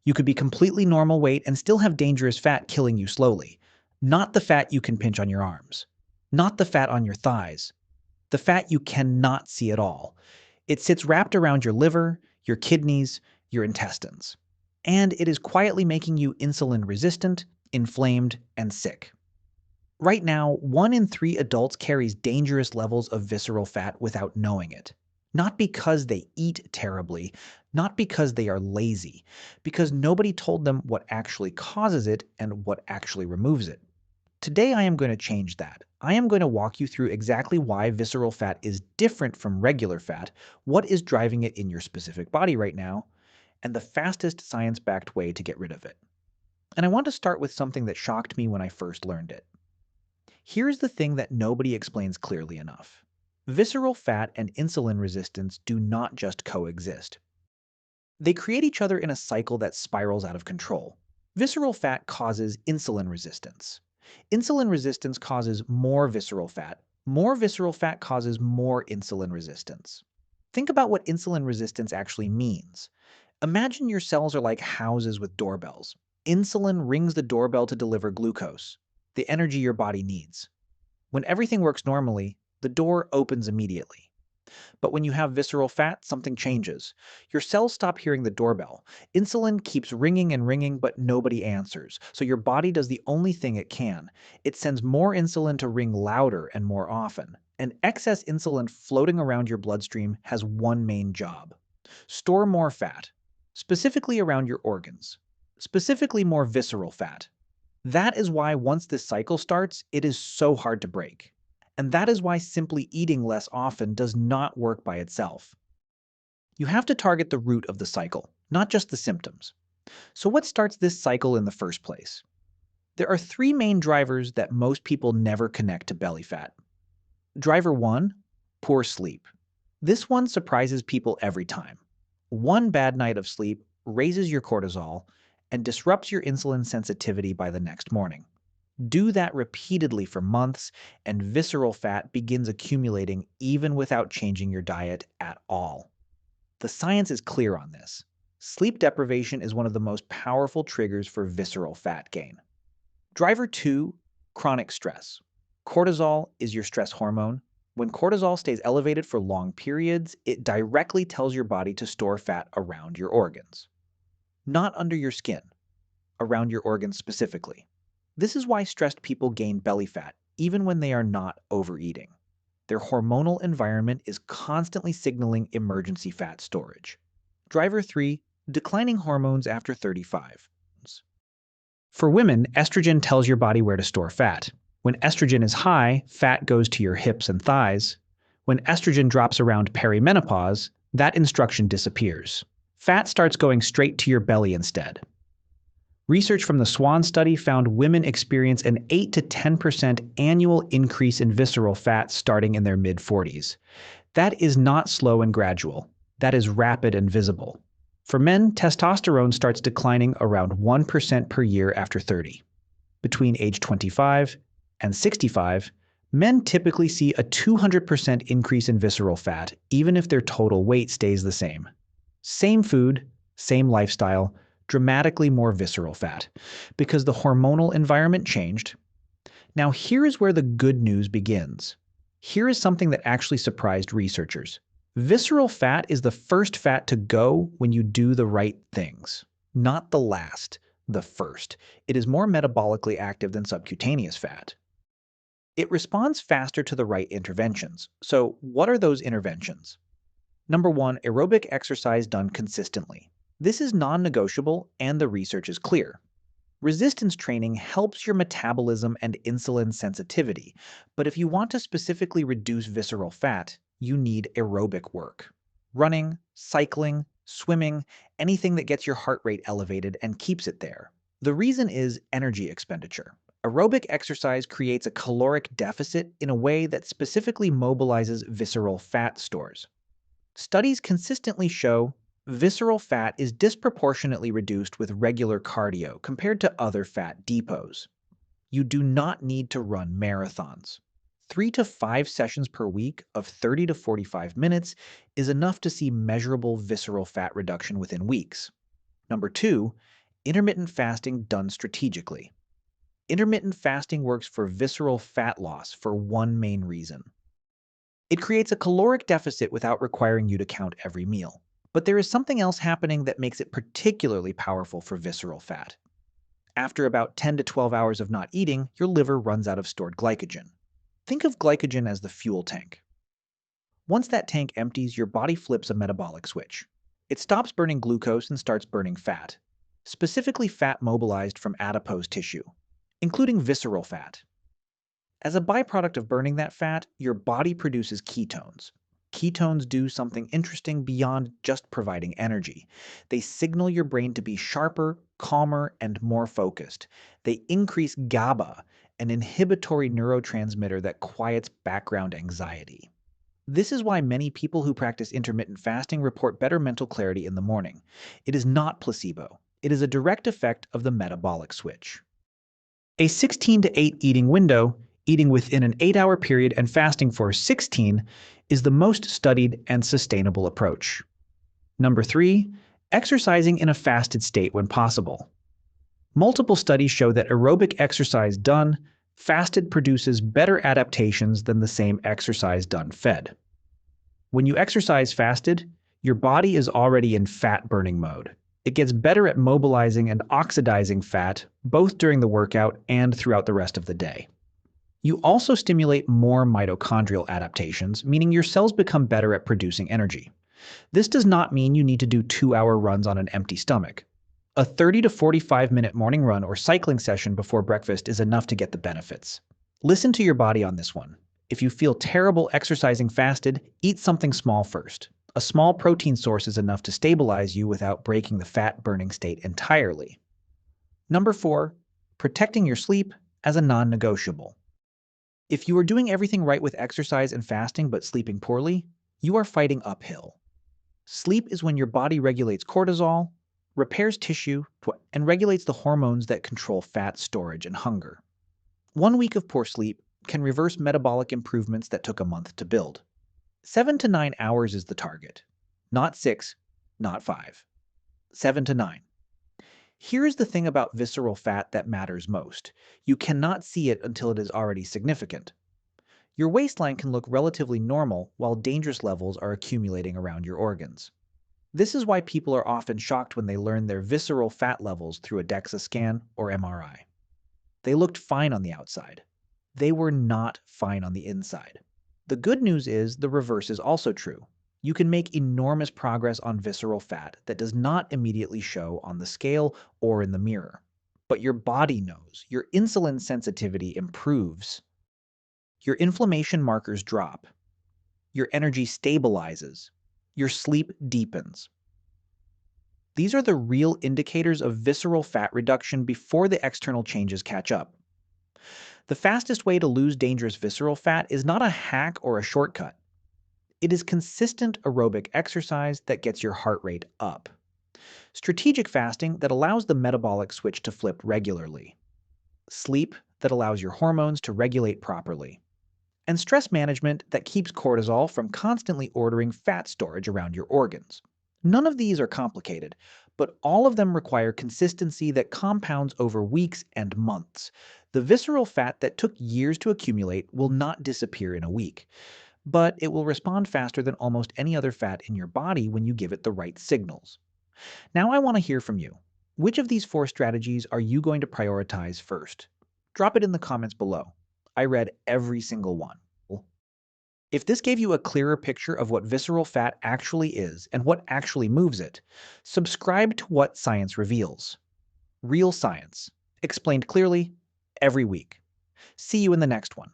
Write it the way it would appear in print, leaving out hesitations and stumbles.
You could be completely normal weight and still have dangerous fat killing you slowly. Not the fat you can pinch on your arms. Not the fat on your thighs. The fat you cannot see at all. It sits wrapped around your liver, your kidneys, your intestines. And it is quietly making you insulin resistant, inflamed, and sick. Right now, 1 in 3 adults carries dangerous levels of visceral fat without knowing it. Not because they eat terribly, not because they are lazy, because nobody told them what actually causes it and what actually removes it. Today I am going to change that. I am going to walk you through exactly why visceral fat is different from regular fat, what is driving it in your specific body right now, and the fastest science-backed way to get rid of it. And I want to start with something that shocked me when I first learned it. Here's the thing that nobody explains clearly enough. Visceral fat and insulin resistance do not just coexist. They create each other in a cycle that spirals out of control. Visceral fat causes insulin resistance. Insulin resistance causes more visceral fat. More visceral fat causes more insulin resistance. Think about what insulin resistance actually means. Imagine your cells are like houses with doorbells. Insulin rings the doorbell to deliver glucose, the energy your body needs. When everything works normally, the door opens immediately. But when you have visceral fat, something changes. Your cells stop hearing the doorbell. Insulin keeps ringing and ringing, but nobody answers. So your body does the only thing it can. It sends more insulin to ring louder and more often. And excess insulin floating around your bloodstream has one main job: store more fat, specifically around your organs, specifically more visceral fat. That is why once this cycle starts, it is so hard to break. And that is why simply eating less often does not work by itself. You have to target the root of the cycle, not just the symptoms. So what starts this cycle in the first place? There are 3 main drivers that most people never connect to belly fat. Driver 1, poor sleep. This one surprises people every time. One bad night of sleep raises your cortisol and disrupts your insulin sensitivity by the next morning. Do that repeatedly for months, and visceral fat begins accumulating even without changing your diet at all. The science is clear on this. Sleep deprivation is one of the most powerful triggers for visceral fat gain. Driver 2, chronic stress. Cortisol is your stress hormone. When cortisol stays elevated for long periods, it directly tells your body to store fat around your organs. Not under your skin, around your organs specifically. This is why stressed people gain belly fat, even when they are not overeating. Their hormonal environment is constantly signaling emergency fat storage. Driver 3, declining hormones after 35. For women, estrogen tells your body where to store fat. When estrogen is high, fat goes to your hips and thighs. When estrogen drops around perimenopause, that instruction disappears. Fat starts going straight to your belly instead. Research from the SWAN study found women experience an 8 to 10% annual increase in visceral fat starting in their mid-40s. That is not slow and gradual. That is rapid and visible. For men, testosterone starts declining around 1% per year after 30. Between age 25 and 65, men typically see a 200% increase in visceral fat, even if their total weight stays the same. Same food, same lifestyle, dramatically more visceral fat, because the hormonal environment changed. Now here is where the good news begins. Here is something that actually surprised researchers. Visceral fat is the first fat to go when you do the right things. Not the last, the first. It is more metabolically active than subcutaneous fat. It responds faster to the right interventions. So what are those interventions? Number 1, aerobic exercise done consistently. This is non-negotiable, and the research is clear. Resistance training helps your metabolism and insulin sensitivity, but if you want to specifically reduce visceral fat, you need aerobic work. Running, cycling, swimming, anything that gets your heart rate elevated and keeps it there. The reason is energy expenditure. Aerobic exercise creates a caloric deficit in a way that specifically mobilizes visceral fat stores. Studies consistently show visceral fat is disproportionately reduced with regular cardio compared to other fat depots. You do not need to run marathons. 3 to 5 sessions per week of 30 to 45 minutes is enough to see measurable visceral fat reduction within weeks. Number 2, intermittent fasting done strategically. Intermittent fasting works for visceral fat loss for one main reason. It creates a caloric deficit without requiring you to count every meal. But there is something else happening that makes it particularly powerful for visceral fat. After about 10 to 12 hours of not eating, your liver runs out of stored glycogen. Think of glycogen as the fuel tank. Once that tank empties, your body flips a metabolic switch. It stops burning glucose and starts burning fat, specifically fat mobilized from adipose tissue, including visceral fat. As a byproduct of burning that fat, your body produces ketones. Ketones do something interesting beyond just providing energy. They signal your brain to be sharper, calmer, and more focused. They increase GABA, an inhibitory neurotransmitter that quiets background anxiety. This is why many people who practice intermittent fasting report better mental clarity in the morning. It is not placebo. It is a direct effect of the metabolic switch. A 16 to 8 eating window, eating within an 8-hour period and fasting for 16, is the most studied and sustainable approach. Number 3, exercising in a fasted state when possible. Multiple studies show that aerobic exercise done fasted produces better adaptations than the same exercise done fed. When you exercise fasted, your body is already in fat-burning mode. It gets better at mobilizing and oxidizing fat both during the workout and throughout the rest of the day. You also stimulate more mitochondrial adaptations, meaning your cells become better at producing energy. This does not mean you need to do 2-hour runs on an empty stomach. A 30 to 45-minute morning run or cycling session before breakfast is enough to get the benefits. Listen to your body on this one. If you feel terrible exercising fasted, eat something small first. A small protein source is enough to stabilize you without breaking the fat-burning state entirely. Number 4, protecting your sleep as a non-negotiable. If you are doing everything right with exercise and fasting but sleeping poorly, you are fighting uphill. Sleep is when your body regulates cortisol, repairs tissue, and regulates the hormones that control fat storage and hunger. 1 week of poor sleep can reverse metabolic improvements that took a month to build. 7 to 9 hours is the target. Not 6, not 5. 7 to 9. Here is the thing about visceral fat that matters most. You cannot see it until it is already significant. Your waistline can look relatively normal while dangerous levels are accumulating around your organs. This is why people are often shocked when they learn their visceral fat levels through a DEXA scan or MRI. They looked fine on the outside. They were not fine on the inside. The good news is the reverse is also true. You can make enormous progress on visceral fat that does not immediately show on the scale or in the mirror. But your body knows. Your insulin sensitivity improves. Your inflammation markers drop. Your energy stabilizes. Your sleep deepens. These are the real indicators of visceral fat reduction before the external changes catch up. The fastest way to lose dangerous visceral fat is not a hack or a shortcut. It is consistent aerobic exercise that gets your heart rate up. Strategic fasting that allows the metabolic switch to flip regularly. Sleep that allows your hormones to regulate properly. And stress management that keeps cortisol from constantly ordering fat storage around your organs. None of these are complicated, but all of them require consistency that compounds over weeks and months. The visceral fat that took years to accumulate will not disappear in a week, but it will respond faster than almost any other fat in your body when you give it the right signals. Now I want to hear from you. Which of these 4 strategies are you going to prioritize first? Drop it in the comments below. I read every single one. If this gave you a clearer picture of what visceral fat actually is and what actually moves it, subscribe to What Science Reveals. Real science, explained clearly, every week. See you in the next one.